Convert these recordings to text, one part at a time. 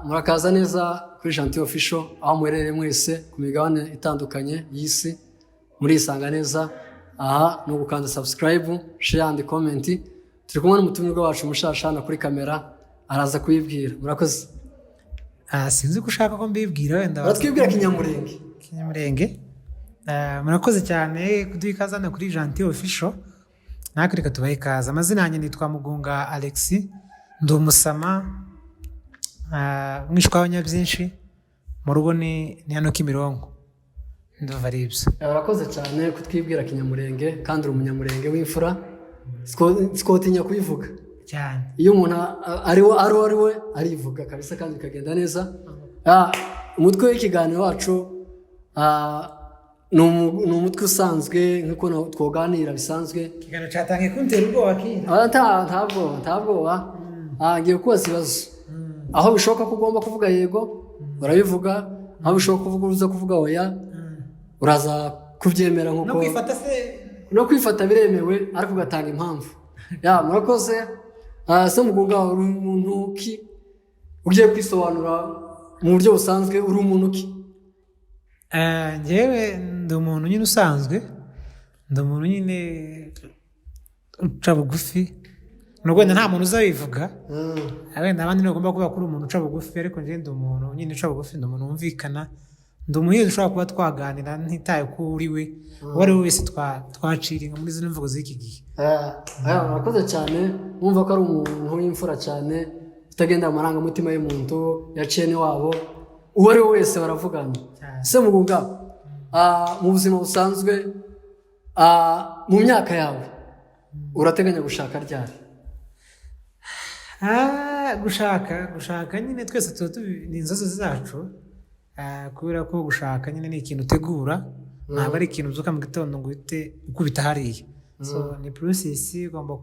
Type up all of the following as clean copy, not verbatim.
murakaza neza kuri Gentil Official aho muherereye mwese ku migabane itandukanye y'isi murisanga neza. Aha no gukanda subscribe, share and comment. Turi kumwe n'umutumirwa wacu mushashana kuri kamera araza kuyibwira. Murakoze. Sinzi ko ushaka ko mbibwira wenda batwibwira Kinyamurenge. Murakoze cyane kuduhikazana kuri Gentil Official. Nakuri katubaye kaza. Amazina yanjye nitwa Mugunga Alexis. Ndi umusama mwishwa w'Abanyabyinshi mu rugo ni hano Kimironko. Ndumva ari ibyo. Murakoze cyane kutwibwira Kinyamurenge kandi uri umunyamurenge w'imfura. Sikotinya kubivuga cyane. Iyo umuntu ari we arivuga kabisa kandi bikagenda neza. Umutwe w'ikiganiro wacu ni umutwe usanzwe nk'uko twoganira bisanzwe. Ikiganiro cyatangiye kuntera ubwoba kira. Ntabwo ngiye kubaza ibibazo. Aho bishoboka ko ugomba kuvuga yego urabivuga, aho bishoboka kuvuga uza kuvuga oya uraza kubyemera nk'uko no kwifata biremewe ariko ugatanga impamvu. Murakoze. Se Mugunga uri umuntu ki ugiye kwisobanura mu buryo busanzwe uri umuntu ki? Njyewe ndi umuntu nyine usanzwe, ndi umuntu nyine uca bugufi. Nubwo nta muntu uzabivuga, wenda abandi ntibagomba kuvuga ko uri umuntu uca bugufi, ariko njyewe ndi umuntu nyine uca bugufi, ndi umuntu wumvikana, ndi umuntu ushobora kuba twaganira ntitaye ko uri we uwo ari we wese twaciringa muri zino mvugo z'iki gihe. Murakoze cyane, wumva ko ari umuntu w'imfura cyane utagenda mu marangamutima y'umuntu yaciye n'iwabo, uwo ari we wese baravugana. Se Mugunga, mu buzima busanzwe mu myaka yawe urateganya gushaka ryari? Gushaka nyine twese tuba ni inzozi zacu, kubera ko gushaka nyine ni ikintu utegura, ntabwo ari ikintu uzuka mu gitondo ngo uhite ukubita hariya. So ni process ugomba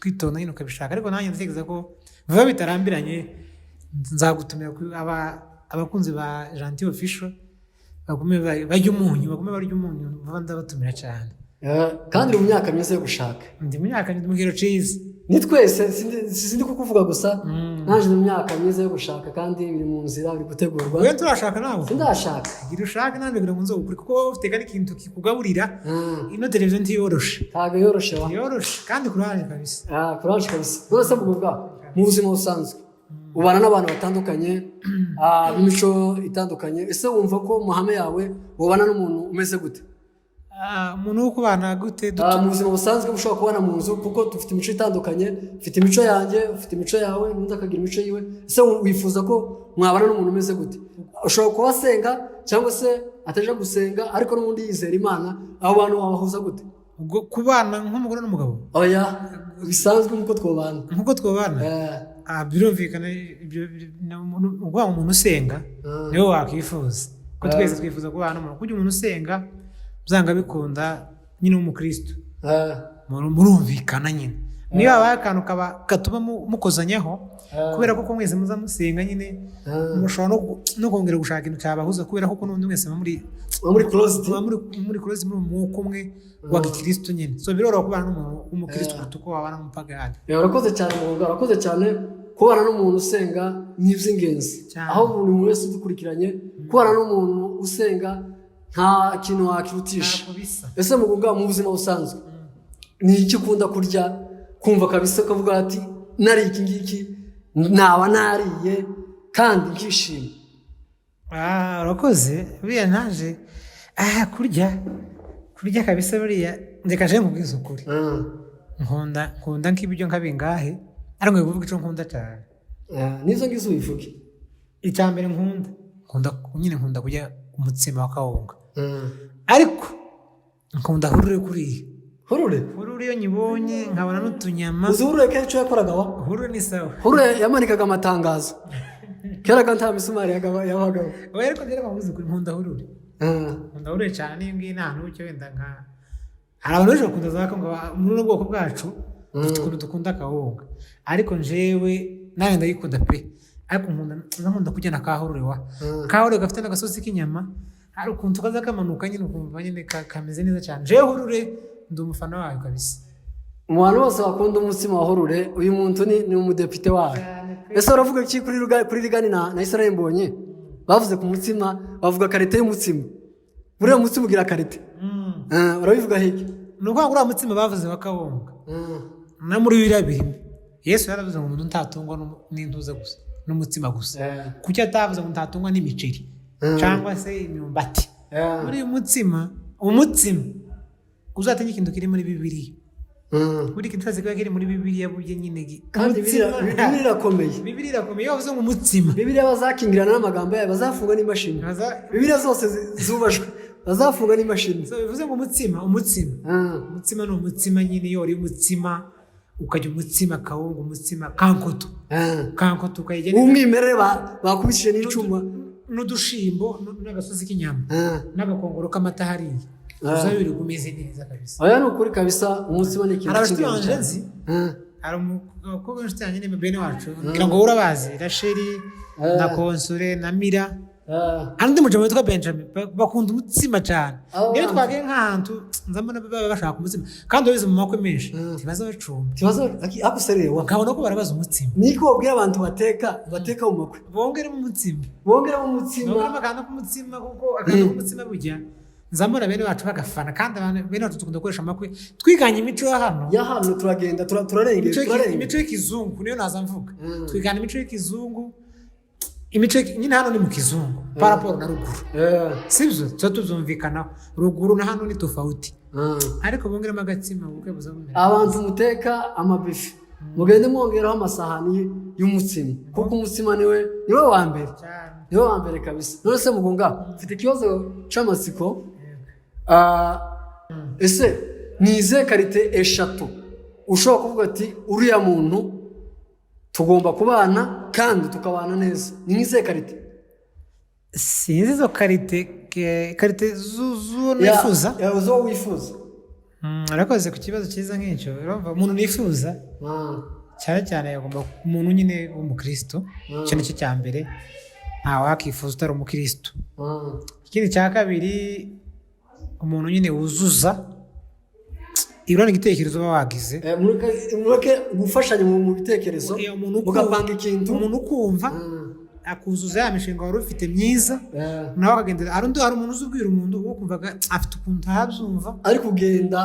kwitonda nyine ukabishaka, ariko nanjye ndatekereza ko vuba bitarambiranye nzagutumira abakunzi ba Gentil Official bagume barya umunyu vuba ndabatumira cyane. Kandi mu myaka myiza yo gushaka. Ndi mu myaka mu kiro cyiza. Ni twese sindi kukuvuga gusa, naje mu myaka myiza yo gushaka kandi biri mu nzira biri gutegurwa. Wewe turashaka nawe? Sindashaka. Gira ushaka nande kugira ngo nzokuri kuko ufite kandi ikintu kikugaburira. Ino television ntiyoroshe. Ntabwo yoroshe wa. Yoroshe kandi kuranje kabisa. Kuranje kabisa. Bose Mugunga mu buzima busanzwe ubana n'abantu batandukanye, b'imico itandukanye. Ese wumva ko muhame yawe ubana n'umuntu umeze gute? Umuntu wo kubana gute? Mu buzima busanzwe ushobora kubana mu nzu kuko dufite imico itandukanye, ufite imico yanjye, ufite imico yawe, n'undi akagira imico yiwe. Ese wifuza ko mwabana n'umuntu umeze gute? Ushobora kuba asenga cyangwa se ataje gusenga ariko n'undi yizera Imana, abo bantu wabahuza gute? Ubwo kubana nk'umugore n'umugabo? Oya, bisanzwe nk'uko twobana. Nk'uko twobana? Birumvikana ubwo umuntu usenga niwe wakwifuza. Ko twese twifuza kubana n'umuntu. Kujya umuntu usenga byanga bikunda nyine w'umukristo. Murumvikana nyine. Niba abaye akantu katuma mukozanyaho, kubera ko mwese muza musenga nyine mushobora no kongera gushaka ikintu cyabahuza, kubera ko n'undi mwese muri close muri umwuka umwe wa gikristo nyine. So biroroha kubana n'umuntu w'umukristo kuruta uko wabana n'umupagani. Urakoze cyane Mugunga, urakoze cyane. Kubana n'umuntu usenga ni iby'ingenzi. Aho buri muntu wese udukurikiranye, kubana n'umuntu usenga nta kintu wakirutisha. Ese Mugunga mu buzima busanzwe ni iki ukunda kurya kumva kabisa ukavuga ati nari iki ngiki naba nariye kandi nkishima? Urakoze. Buriya naje kurya kabisa. Buriya ndekaje nkubwiza ukuri. Nkunda nk'ibiryo nk'abingahe ariko ngiye icyo nkunda cyane. Nizo ngizo ubivuge. Icya mbere nkunda kurya umutsima wa kawunga. Ariko nkunda hurure kuriya. Hurure iyo nyibonye nkabona n'utunyama. Uzi hurure kenshi yakoraga wa? Hurure ni sawa. Hurure yamanikaga amatangazo. Kera kandi nta misumari yabagaho. Oya ariko rero bavuze kuri nkunda hurure. Nkunda hurure cyane iyo ngiye nta n'ucyo wenda nka hari abantu benshi bakunda zaka ngo muri ubwoko bwacu dukunda kawunga. Ariko njewe nawe ndayikunda pe. Ariko nkunda kujya na kahurure wa. Kahurure gafite n'agasosi k'inyama. Hari ukuntu kaza kamanuka nyine ukumva nyine kameze neza cyane. Jewe hurure ndi umufana wayo kabisa. Mu bantu bose bakunda umutsima wa hurure, uyu muntu ni umudepite wayo. ese uravuga iki kuri Rigani na Israel Mbonyi bavuze ku mutsima bavuga karite y'umutsima buriya mutsima ugira karite urabivuga hiki ni ukuvuga ngo uriya mutsima bavuze bakawunga na muri biriya birimo Yesu yaravuze ngo umuntu ntatungwa n'intuza gusa n'umutsima gusa kuki atavuze ngo ntatungwa n'imiceri cyangwa se imyumbati muri uyu umutsima uzatanye ikintu kiri muri Bibiliya buri kintu cyose kiba kiri muri Bibiliya burya nyine kandi Bibiliya irakomeye iyo bavuze ngo umutsima Bibiliya bazakingirana n'amagambo yayo bazafunga n'imashini Bibiliya zose zubashwe bazafunga n'imashini bivuze ngo umutsima ni umutsima nyine iyo uri umutsima ukajya umutsima kawunga umutsima kankoto ukayijya umwimerere bakubishije n'icuma n'udushimbo n'agasozi k'inyama n'agakongoro k'amata hariya uzabiri kumeze neza kabisa oya ni ukuri kabisa umutsima ni ikintu cy'ingenzi hari umukobwa w'inshuti yanjye ni bene wacu ngira ngo urabazi Rasheli na Konsure na Mira hari undi mujama witwa Benjamin bakunda umutsima cyane niyo twagiye nk'ahantu nzambona baba bashaka umutsima kandi wabize mu makwe menshi ntibaza bacumba akuserewa ukabona ko barabaza umutsima niko babwira abantu bateka mu makwe bongeramo umutsima akantu k'umutsima kuko akantu k'umutsima burya nzambona bene bacu bagafana kandi bene bacu dukunda gukoresha amakwe twiganye imico ya hano turagenda turarengera imico y'ikizungu niyo naza mvuga twigana imico y'ikizungu imico nyine hano ni mu kizungu paraporo na ruguru sibyo tuba tubyumvikanaho ruguru na hano ni tofauti ariko bongeramo agatsima ubukwe buzabonera abantu muteka amabifi mugende mwongeraho amasahani y'umutsima kuko umutsima niwe wa mbere kabisa none se mugunga mfite ikibazo c'amatsiko ese nize karite eshatu ushobora kuvuga ati uriya muntu tugomba kubana kandi tukabana neza ni nk'ize karite sinzi izo karite zo wifuza arakoze ku kibazo cyiza nk'icyo umuntu nifuza cyane cyane yagomba umuntu nyine w'umukristo icyo nicyo cya mbere ntawe wakifuza utari umukristo ikindi cya kabiri umuntu nyine wuzuza ibura n'igitekerezo uba wagize mureke gufashanya mu bitekerezo mugapanga ikintu umuntu ukumva akuzuza ya mishinga wari ufite myiza nawe akagendera hari umuntu uzi ubwira umuntu wo kumvaga afite ukuntu ahabyumva ari kugenda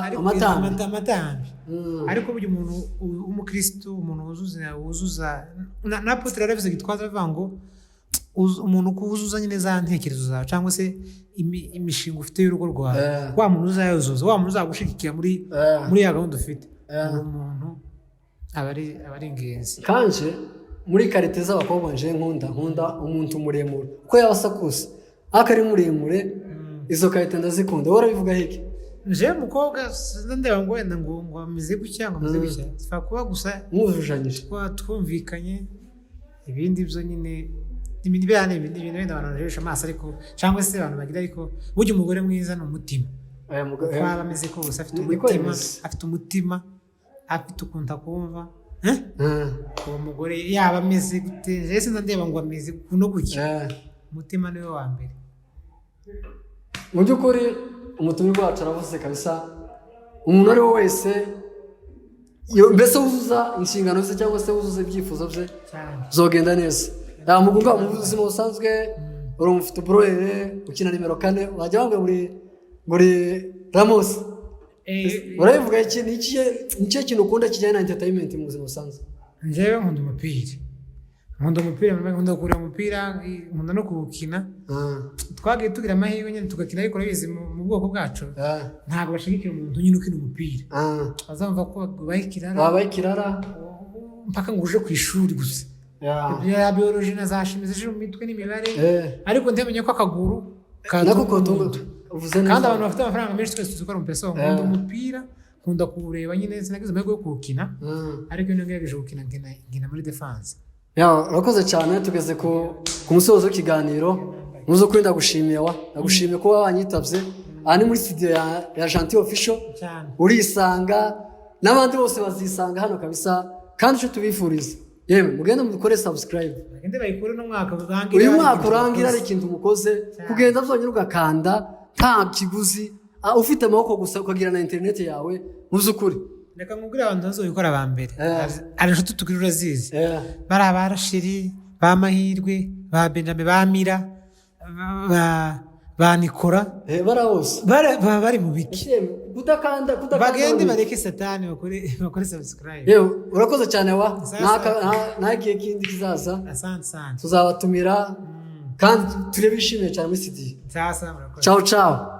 amatambi ariko burya umuntu w'umukristo umuntu wuzuza na Apotre yaravuze gitwaza avuga ngo umuntu kuwuzuza nyine za ntekerezo zawe cyangwa se imishinga ufite y'urugo rwawe wa muntu uzayuzuza wa muntu uzagushigikira muri ya gahunda ufite umuntu aba ari ingenzi kanje muri karite z'abakobwa nje nkunda umuntu muremure uko yaba asa kose ariko ari muremure izo karite ndazikunda wowe urabivuga hiki nje mukobwa ndeba ngo wenda ngo ameze gutya ngo ameze gutya twa kuba gusa mwujujanyije twumvikanye ibindi byo nyine ibintu wenda abantu bajesha amaso ariko cyangwa se abantu bagira ariko burya umugore mwiza ni umutima kwaba ameze kose afite umutima afite ukuntu akumva uwo mugore yaba ameze gute ese ndeba ngo ameze kuno gutya umutima niwe wa mbere mu by'ukuri umutumwa wacu aravuze kabisa umuntu ari we wese mbese wuzuza inshingano ze cyangwa se wuzuza ibyifuzo bye zogenda neza mugunga mu buzima busanzwe uri umufite uburere ukina nimero 4 wajya wambwe muri Ramos urabivuga iki nicyo kintu ukunda kijyanye na entertainment mu buzima busanzwe njyewe nkunda umupira nkunda umupira nkunda no kuwukina twagiye tugira amahirwe nyine tugakina ariko urabizi mu bwoko bwacu ntabwo bashigikira umuntu nyine ukina umupira bazamva ko babaye mpaka ngo uje ku ishuri gusa ya biology na za chimie zije mu mitwe n'imibare ariko ndamenye ko akaguru kandi abantu bafite amafaranga menshi twese tuzikora mu peso nkunda umupira nkunda kuwureba nyine sinagize amahirwe yo kuwukina ariko iyo ngerageje gukina nkina muri defense urakoze cyane tugeze ku musozo w'ikiganiro muzo kuri ndagushimiye kuba wanyitabye aha ni muri studio ya Gentil Official urisanga n'abandi bose bazisanga hano kabisa kandi icyo tubifuriza yewe mugenda mukore subscribe uyu mwaka urangira ari ikintu mukoze kugenda byonyine ugakanda nta kiguzi ufite amaboko gusa ukagira na internet yawe muzi ukuri reka nkubwire abantu bazobikora ba mbere Eh. hari inshuti tugira urazizi Eh, bari abarashiri ba mahirwe ba benjamin ba mira ba nikora bara hose baba bari mu biki kudakanda bagende bareke satani bakore subscribe yewe urakoze cyane wa Sasa. ntagiye kindi kizaza asante sana tuzabatumira kandi turebe ishimye cyane muri studio sasa murakoze ciao ciao